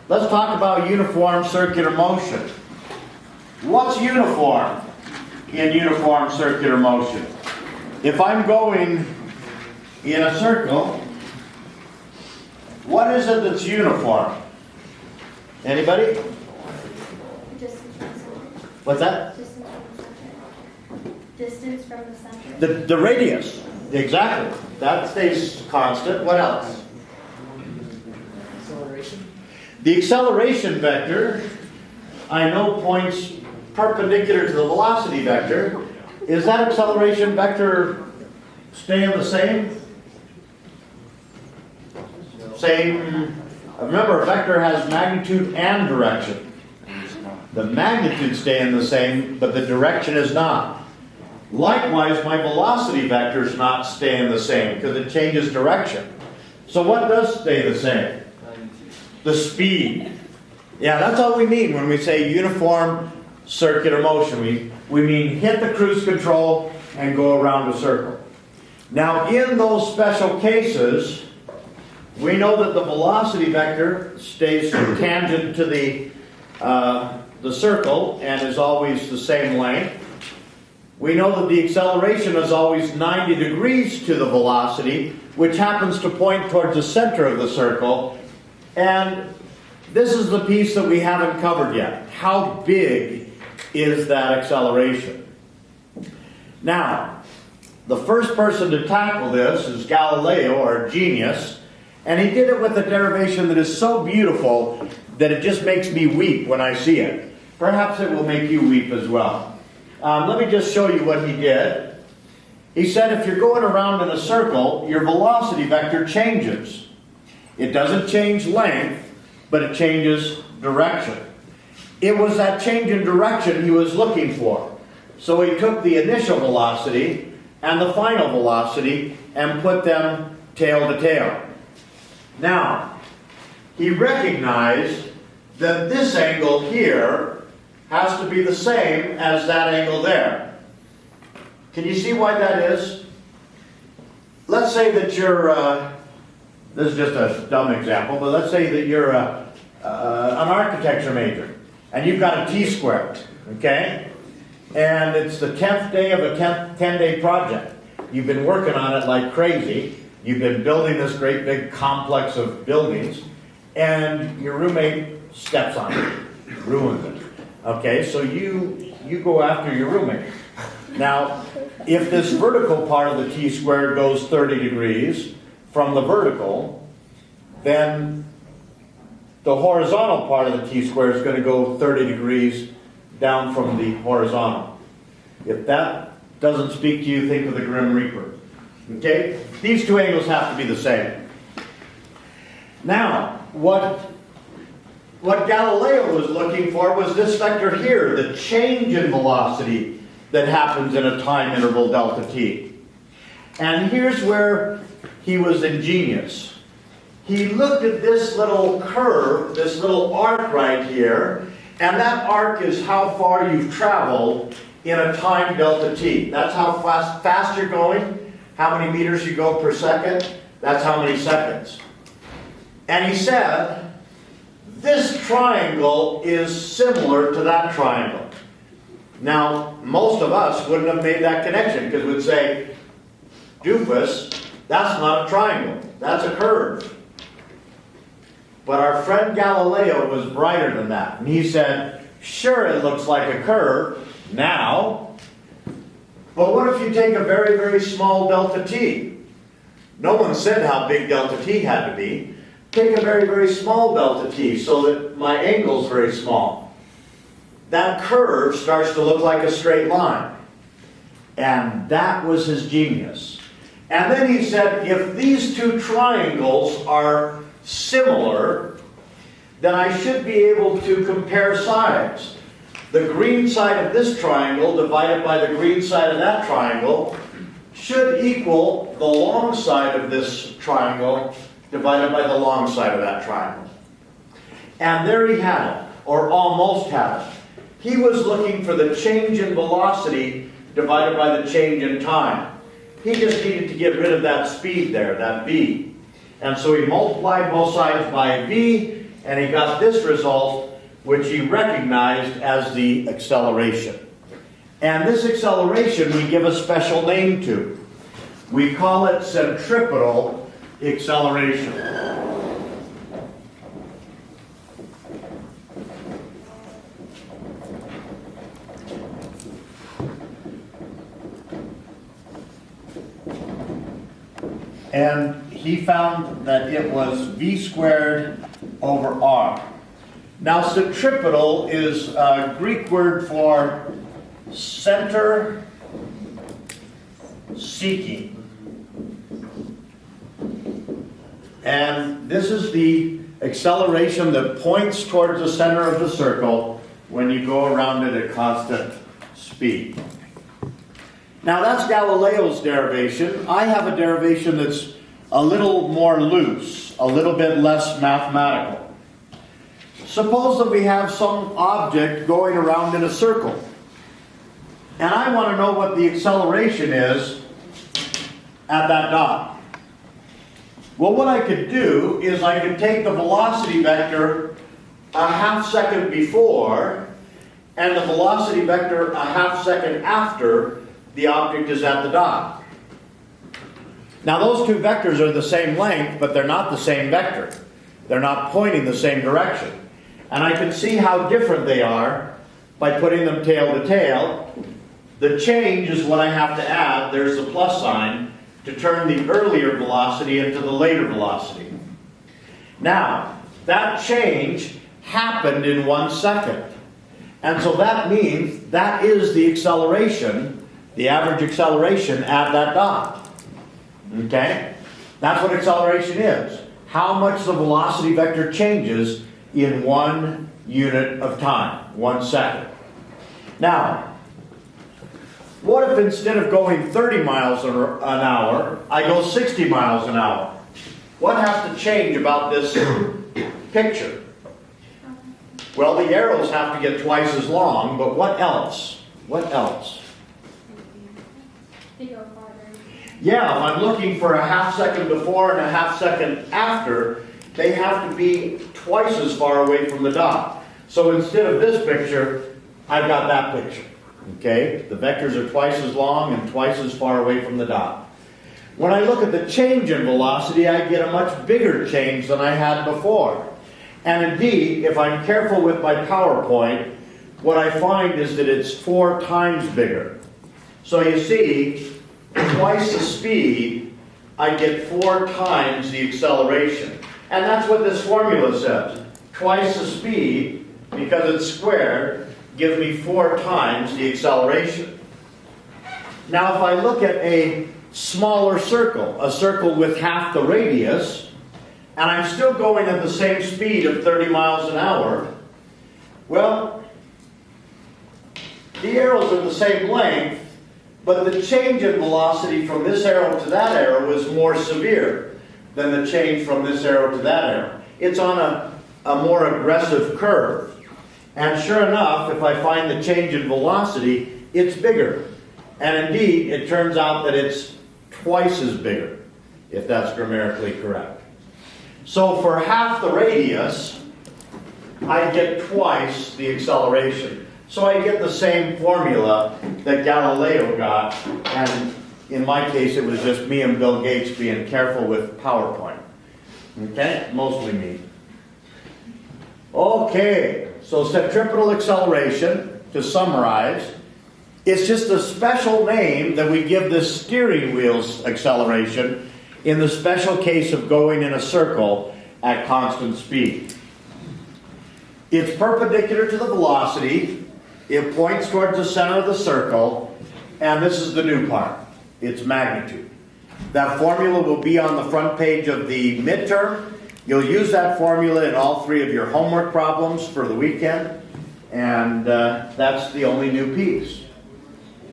Let's talk about uniform circular motion. What's uniform in uniform circular motion? If I'm going in a circle, what is it that's uniform? Anybody? Distance from the center. What's that? Distance from the center. The radius. Exactly. That stays constant. What else? Acceleration. The acceleration vector, I know, points perpendicular to the velocity vector. Is that acceleration vector staying the same? Same. Remember, a vector has magnitude and direction. The magnitude staying the same, but the direction is not. Likewise, my velocity vector is not staying the same because it changes direction. So what does stay the same? The speed. Yeah, that's all we mean when we say uniform circular motion. We mean hit the cruise control and go around a circle. Now, in those special cases, we know that the velocity vector stays tangent to the circle and is always the same length. We know that the acceleration is always 90 degrees to the velocity, which happens to point towards the center of the circle. And this is the piece that we haven't covered yet. How big is that acceleration? Now, the first person to tackle this is Galileo, our genius, and he did it with a derivation that is so beautiful that it just makes me weep when I see it. Perhaps it will make you weep as well. Let me just show you what he did. He said if you're going around in a circle, your velocity vector changes. It doesn't change length, but it changes direction. It was that change in direction he was looking for. So he took the initial velocity and the final velocity and put them tail to tail. Now, he recognized that this angle here has to be the same as that angle there. Can you see why that is? Let's say that you're, this is just a dumb example, but let's say that you're an architecture major and you've got a T-squared, okay? And it's the 10th day of a 10-day project. You've been working on it like crazy. You've been building this great big complex of buildings, and your roommate steps on it, ruins it. Okay, so you go after your roommate. Now, if this vertical part of the T-squared goes 30 degrees from the vertical, then the horizontal part of the T-squared is going to go 30 degrees down from the horizontal. If that doesn't speak to you, think of the Grim Reaper. Okay? These two angles have to be the same. Now, what Galileo was looking for was this vector here, the change in velocity that happens in a time interval delta t. And here's where he was ingenious. He looked at this little curve, this little arc right here, and that arc is how far you've traveled in a time delta t. That's how fast you're going, how many meters you go per second, that's how many seconds. And he said, this triangle is similar to that triangle. Now, most of us wouldn't have made that connection because we'd say, doofus, that's not a triangle, that's a curve. But our friend Galileo was brighter than that. And he said, sure, it looks like a curve now, but what if you take a very, very small delta t? No one said how big delta t had to be. Take a very, very small delta t so that my angle is very small. That curve starts to look like a straight line. And that was his genius. And then he said, if these two triangles are similar, then I should be able to compare sides. The green side of this triangle divided by the green side of that triangle should equal the long side of this triangle divided by the long side of that triangle. And there he had it, or almost had it. He was looking for the change in velocity divided by the change in time. He just needed to get rid of that speed there, that v. And so he multiplied both sides by v, and he got this result, which he recognized as the acceleration. And this acceleration we give a special name to. We call it centripetal acceleration. And he found that it was v squared over r. Now, centripetal is a Greek word for center seeking. And this is the acceleration that points towards the center of the circle when you go around it at constant speed. Now, that's Galileo's derivation. I have a derivation that's a little more loose, a little bit less mathematical. Suppose that we have some object going around in a circle. And I want to know what the acceleration is at that dot. Well, what I could do is I could take the velocity vector a half second before and the velocity vector a half second after the object is at the dot. Now, those two vectors are the same length, but they're not the same vector. They're not pointing the same direction. And I can see how different they are by putting them tail to tail. The change is what I have to add. There's the plus sign to turn the earlier velocity into the later velocity. Now, that change happened in 1 second. And so that means that is the acceleration, the average acceleration at that dot. Okay? That's what acceleration is. How much the velocity vector changes in 1 unit of time, 1 second. Now, what if instead of going 30 miles an hour, I go 60 miles an hour? What has to change about this picture? Well, the arrows have to get twice as long, but what else? What else? They go farther. Yeah, if I'm looking for a half second before and a half second after, they have to be twice as far away from the dot. So instead of this picture, I've got that picture. Okay? The vectors are twice as long and twice as far away from the dot. When I look at the change in velocity, I get a much bigger change than I had before. And indeed, if I'm careful with my PowerPoint, what I find is that it's 4 times bigger. So you see, twice the speed, I get 4 times the acceleration. And that's what this formula says. Twice the speed, because it's squared, gives me 4 times the acceleration. Now if I look at a smaller circle, a circle with half the radius, and I'm still going at the same speed of 30 miles an hour, well, the arrows are the same length, but the change in velocity from this arrow to that arrow is more severe than the change from this arrow to that arrow. It's on a more aggressive curve. And sure enough, if I find the change in velocity, it's bigger. And indeed, it turns out that it's twice as bigger, if that's grammatically correct. So for half the radius, I get twice the acceleration. So I get the same formula that Galileo got, and in my case it was just me and Bill Gates being careful with PowerPoint. Okay? Mostly me. Okay, so centripetal acceleration, to summarize, it's just a special name that we give this steering wheel's acceleration in the special case of going in a circle at constant speed. It's perpendicular to the velocity, it points towards the center of the circle, and this is the new part. It's magnitude. That formula will be on the front page of the midterm. You'll use that formula in all 3 of your homework problems for the weekend, and that's the only new piece.